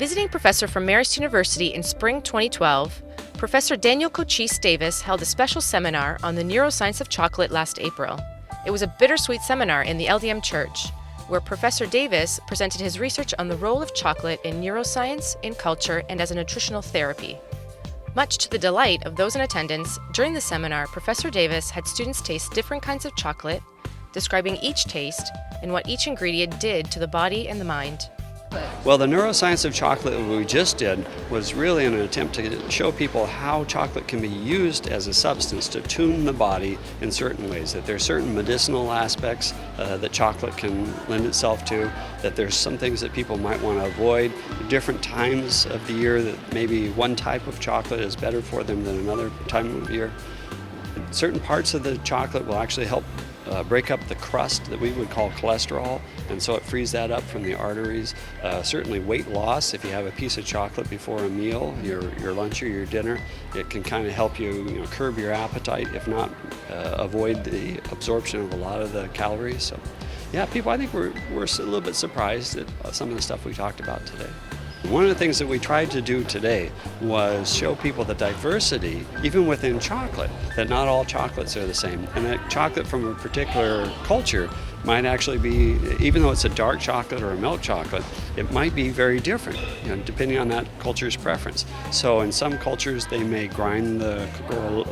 Visiting professor from Marist University in spring 2012, Professor Daniel Cochise Davis held a special seminar on the Neuroscience of Chocolate last April. It was a bittersweet seminar in the LDM Church, where Professor Davis presented his research on the role of chocolate in neuroscience, in culture, and as a nutritional therapy. Much to the delight of those in attendance, during the seminar, Professor Davis had students taste different kinds of chocolate, describing each taste and what each ingredient did to the body and the mind. Well, the Neuroscience of Chocolate that we just did was really an attempt to show people how chocolate can be used as a substance to tune the body in certain ways, that there are certain medicinal aspects that chocolate can lend itself to, that there's some things that people might want to avoid, different times of the year that maybe one type of chocolate is better for them than another time of year. Certain parts of the chocolate will actually help break up the crust that we would call cholesterol, and so it frees that up from the arteries. Certainly weight loss, if you have a piece of chocolate before a meal, your lunch or your dinner, it can kind of help you, curb your appetite, if not avoid the absorption of a lot of the calories. So yeah, people, I think we're a little bit surprised at some of the stuff we talked about today. One of the things that we tried to do today was show people the diversity, even within chocolate, that not all chocolates are the same, and that chocolate from a particular culture might actually be, even though it's a dark chocolate or a milk chocolate, it might be very different, depending on that culture's preference. So in some cultures they may grind the cocoa,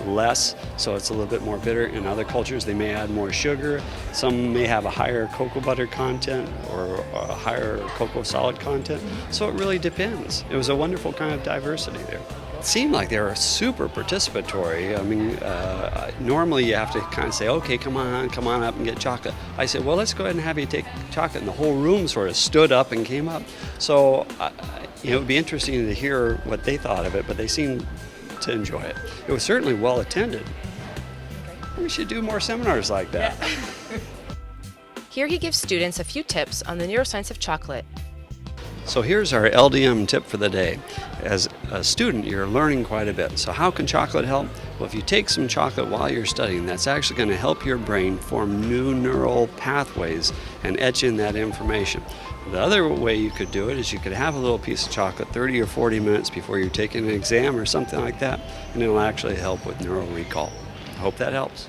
less, so it's a little bit more bitter. In other cultures they may add more sugar. Some may have a higher cocoa butter content or a higher cocoa solid content. So it really depends. It was a wonderful kind of diversity there. It seemed like they were super participatory. I mean, normally you have to kind of say, okay, come on up and get chocolate. I said, well, let's go ahead and have you take chocolate, and the whole room sort of stood up and came up. So, it would be interesting to hear what they thought of it, but they seemed to enjoy it. It was certainly well attended. We should do more seminars like that. Yeah. Here he gives students a few tips on the neuroscience of chocolate. So here's our LDM tip for the day. As a student, you're learning quite a bit. So how can chocolate help? Well, if you take some chocolate while you're studying, that's actually going to help your brain form new neural pathways and etch in that information. The other way you could do it is you could have a little piece of chocolate 30 or 40 minutes before you're taking an exam or something like that, and it'll actually help with neural recall. I hope that helps.